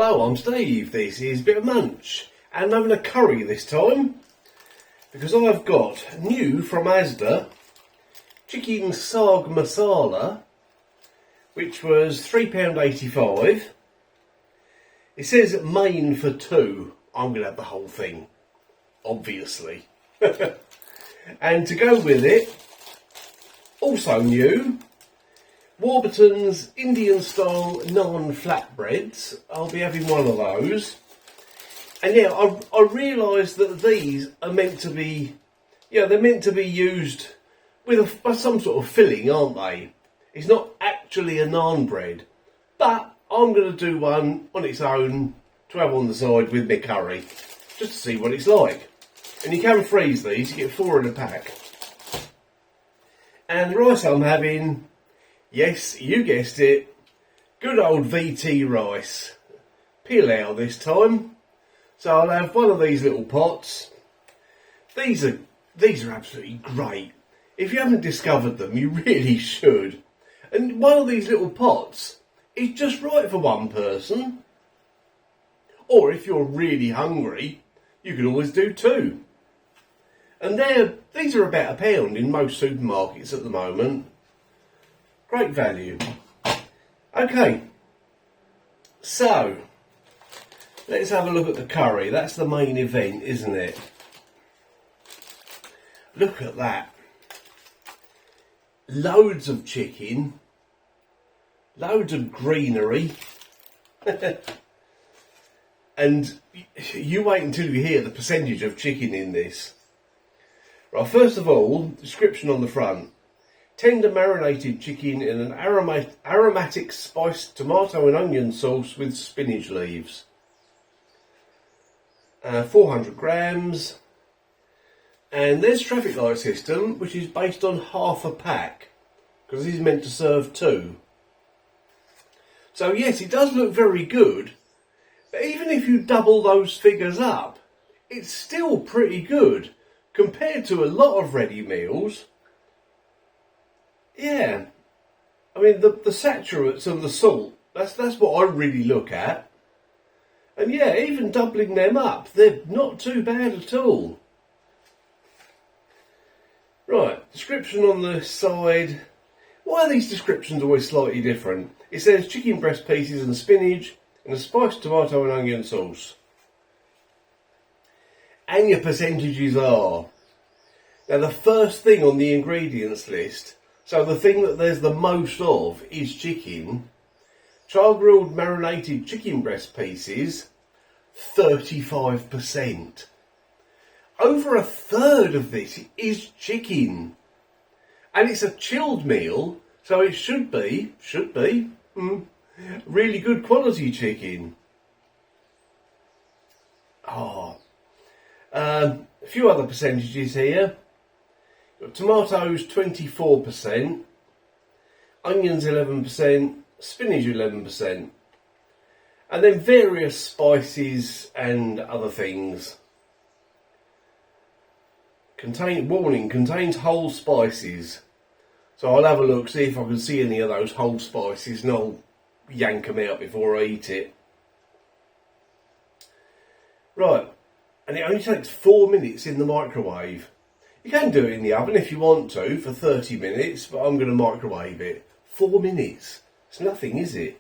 Hello, I'm Steve. This is Bit of Munch, and I'm having a curry this time because I've got new from Asda chicken Saag Masala, which was £3.85. It says main for two. I'm going to have the whole thing, obviously. And to go with it, also new, Warburtons Indian style Naan Flatbreads. I'll be having one of those. And yeah, I realised that these are meant to be, they're meant to be used with some sort of filling, aren't they? It's not actually a naan bread, but I'm going to do one on its own to have on the side with my curry, just to see what it's like. And you can freeze these, you get 4 in a pack. And the rice I'm having, yes, you guessed it, good old VT rice. Peel out this time. So I'll have one of these little pots. These are absolutely great. If you haven't discovered them, you really should. And one of these little pots is just right for one person. Or if you're really hungry, you can always do 2. And these are about £1 in most supermarkets at the moment. Great value. Okay, so let's have a look at the curry. That's the main event, isn't it? Look at that. Loads of chicken, loads of greenery. And you wait until you hear the percentage of chicken in this. Right, first of all, description on the front. Tender marinated chicken in an aromatic spiced tomato and onion sauce with spinach leaves. 400 grams. And there's traffic light system, which is based on half a pack, because this is meant to serve 2. So yes, it does look very good, but even if you double those figures up, it's still pretty good compared to a lot of ready meals. Yeah, I mean the saturates and the salt, that's what I really look at. And yeah, even doubling them up, they're not too bad at all. Right, description on the side. Why are these descriptions always slightly different? It says chicken breast pieces and spinach and a spiced tomato and onion sauce. And your percentages are. Now the first thing on the ingredients list, so the thing that there's the most of is chicken. Char grilled marinated chicken breast pieces, 35%. Over a third of this is chicken. And it's a chilled meal, so it should be really good quality chicken. A few other percentages here. Got tomatoes 24%, onions 11%, spinach 11%, and then various spices and other things. Warning, contains whole spices. So I'll have a look, see if I can see any of those whole spices, and I'll yank them out before I eat it. Right, and it only takes 4 minutes in the microwave. You can do it in the oven if you want to for 30 minutes, but I'm going to microwave it. 4 minutes. It's nothing, is it?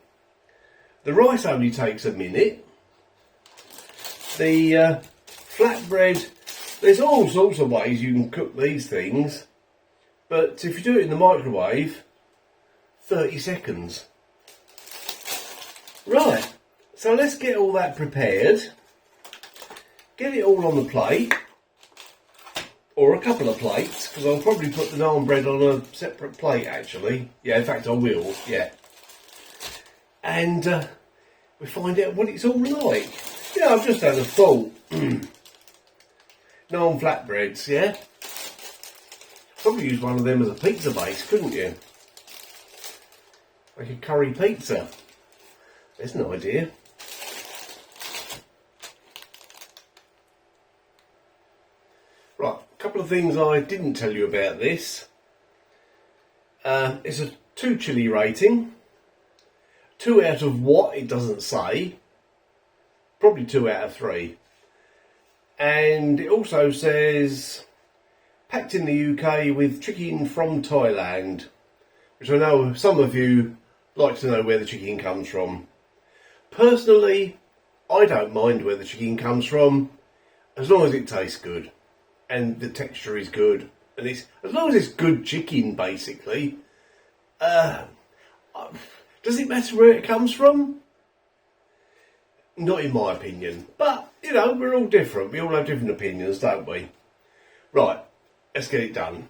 The rice only takes a minute. The flatbread, there's all sorts of ways you can cook these things, but if you do it in the microwave, 30 seconds. Right, so let's get all that prepared. Get it all on the plate. Or a couple of plates, because I'll probably put the naan bread on a separate plate actually. Yeah, in fact I will, yeah. And we find out what it's all like. Yeah, I've just had a thought. Naan flatbreads, yeah? Probably use one of them as a pizza base, couldn't you? Like a curry pizza. There's an idea. Right, a couple of things I didn't tell you about this. It's a 2 chilli rating. 2 out of what, it doesn't say. probably 2 out of 3. And it also says packed in the UK with chicken from Thailand, which I know some of you like to know where the chicken comes from. Personally, I don't mind where the chicken comes from, as long as it tastes good and the texture is good, and it's as long as it's good chicken, basically. Does it matter where it comes from? Not in my opinion, but you know, we're all different. We all have different opinions, don't we? Right, let's get it done.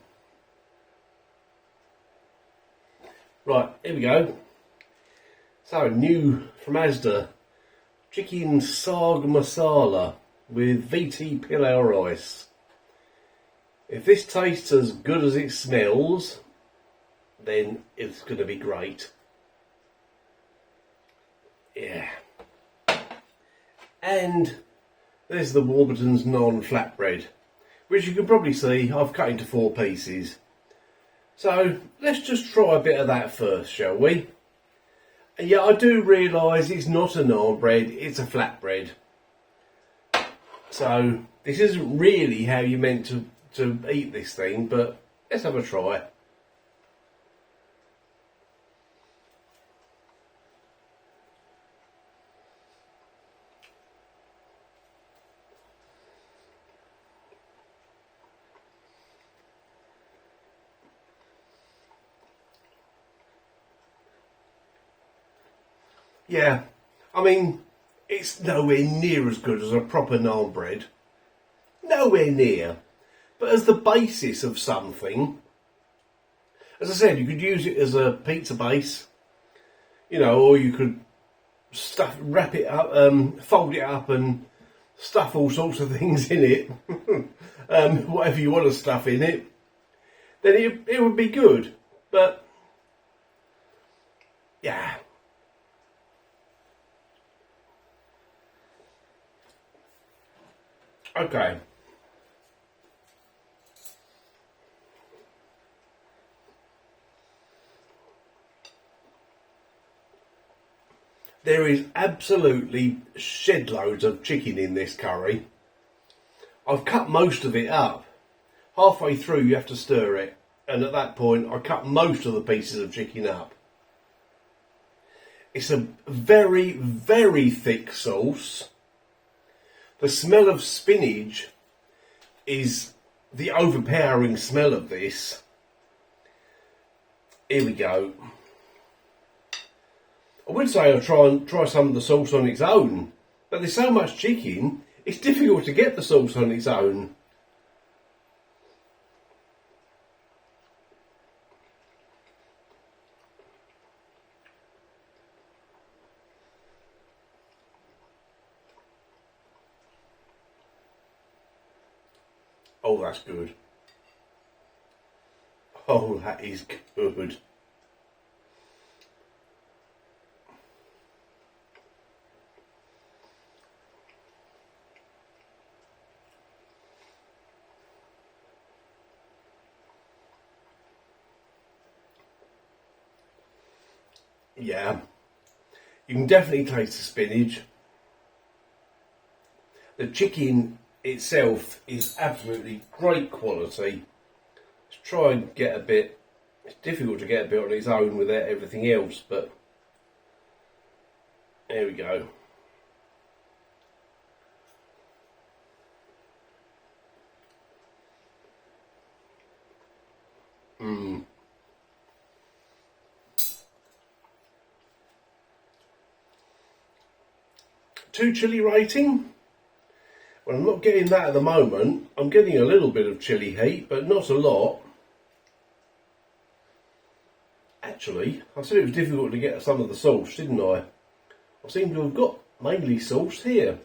Right, here we go. So, new from Asda, chicken Saag Masala with VT pilau rice. If this tastes as good as it smells, then it's going to be great. Yeah. And there's the Warburtons Naan Flatbread, which you can probably see I've cut into 4 pieces. So let's just try a bit of that first, shall we? And yeah, I do realise it's not a naan bread, it's a flatbread. So this isn't really how you're meant to eat this thing, but let's have a try. Yeah, I mean, it's nowhere near as good as a proper naan bread. Nowhere near. But as the basis of something, as I said, you could use it as a pizza base, you know, or you could wrap it up, fold it up and stuff all sorts of things in it, whatever you want to stuff in it, then it would be good. But, yeah. Okay. There is absolutely shed loads of chicken in this curry. I've cut most of it up. Halfway through you have to stir it, and at that point I cut most of the pieces of chicken up. It's a very, very thick sauce. The smell of spinach is the overpowering smell of this. Here we go. I would say I'll try some of the sauce on its own, but there's so much chicken, it's difficult to get the sauce on its own. Oh, that's good. Oh, that is good. Yeah, you can definitely taste the spinach. The chicken itself is absolutely great quality. Let's try and get a bit, it's difficult to get a bit on its own without everything else, but there we go. Mmm. 2 chilli rating. Well, I'm not getting that at the moment. I'm getting a little bit of chilli heat, but not a lot. Actually, I said it was difficult to get some of the sauce, didn't I? I seem to have got mainly sauce here.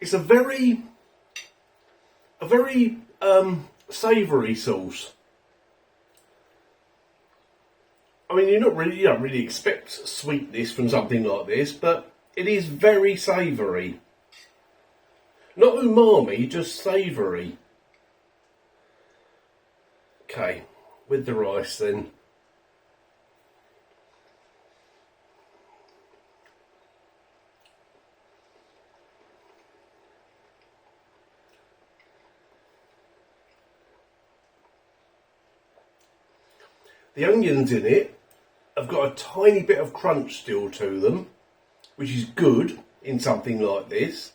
It's a very savoury sauce. I mean, you don't really expect sweetness from something like this, but it is very savoury. Not umami, just savoury. Okay, with the rice then. The onions in it have got a tiny bit of crunch still to them, which is good in something like this.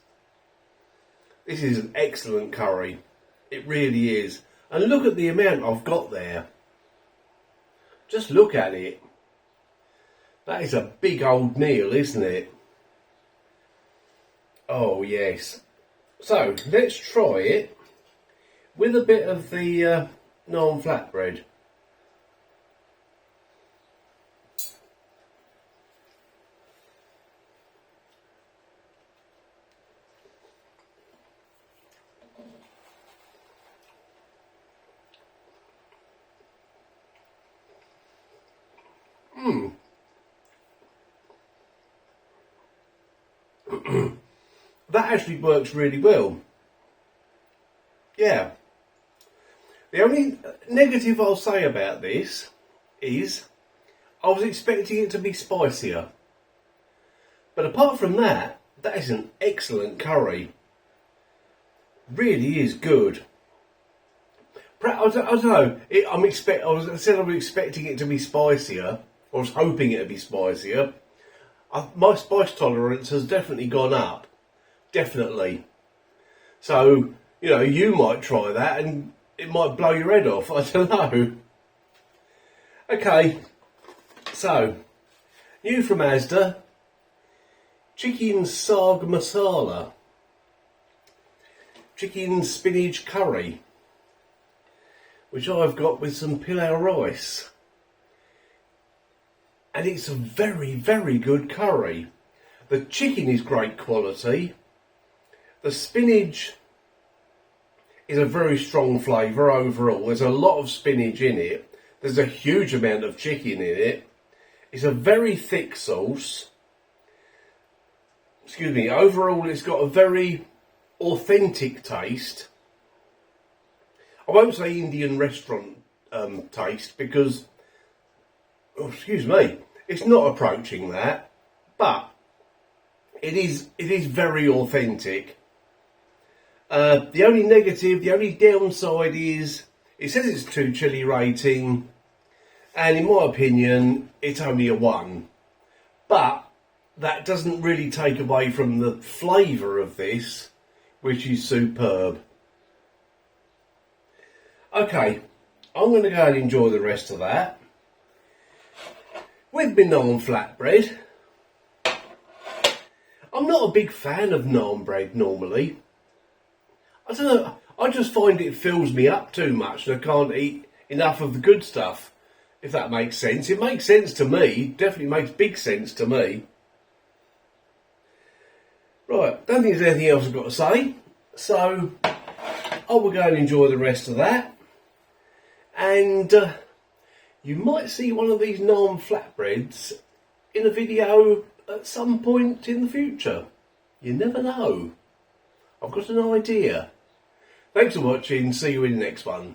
This is an excellent curry. It really is. And look at the amount I've got there. Just look at it. That is a big old meal, isn't it? Oh yes. So let's try it with a bit of the naan flatbread. That actually works really well. Yeah. The only negative I'll say about this is I was expecting it to be spicier. But apart from that, that is an excellent curry. Really is good. I don't know. I was expecting it to be spicier. I was hoping it would be spicier. My spice tolerance has definitely gone up. Definitely. So, you know, you might try that and it might blow your head off. I don't know. Okay. So, new from Asda. Chicken Saag Masala. Chicken spinach curry. Which I've got with some pilau rice. And it's a very, very good curry. The chicken is great quality. The spinach is a very strong flavour overall. There's a lot of spinach in it. There's a huge amount of chicken in it. It's a very thick sauce. Excuse me. Overall, it's got a very authentic taste. I won't say Indian restaurant taste because, oh, excuse me, it's not approaching that, but it is very authentic. The only negative, the only downside is it says it's 2 chili rating, and in my opinion, it's only a 1. But that doesn't really take away from the flavour of this, which is superb. Okay, I'm going to go and enjoy the rest of that with my naan flatbread. I'm not a big fan of naan bread normally. I don't know, I just find it fills me up too much and I can't eat enough of the good stuff, if that makes sense. It makes sense to me, definitely makes big sense to me. Right, don't think there's anything else I've got to say, so I will go and enjoy the rest of that. And you might see one of these naan flatbreads in a video at some point in the future. You never know. I've got an idea. Thanks for watching. See you in the next one.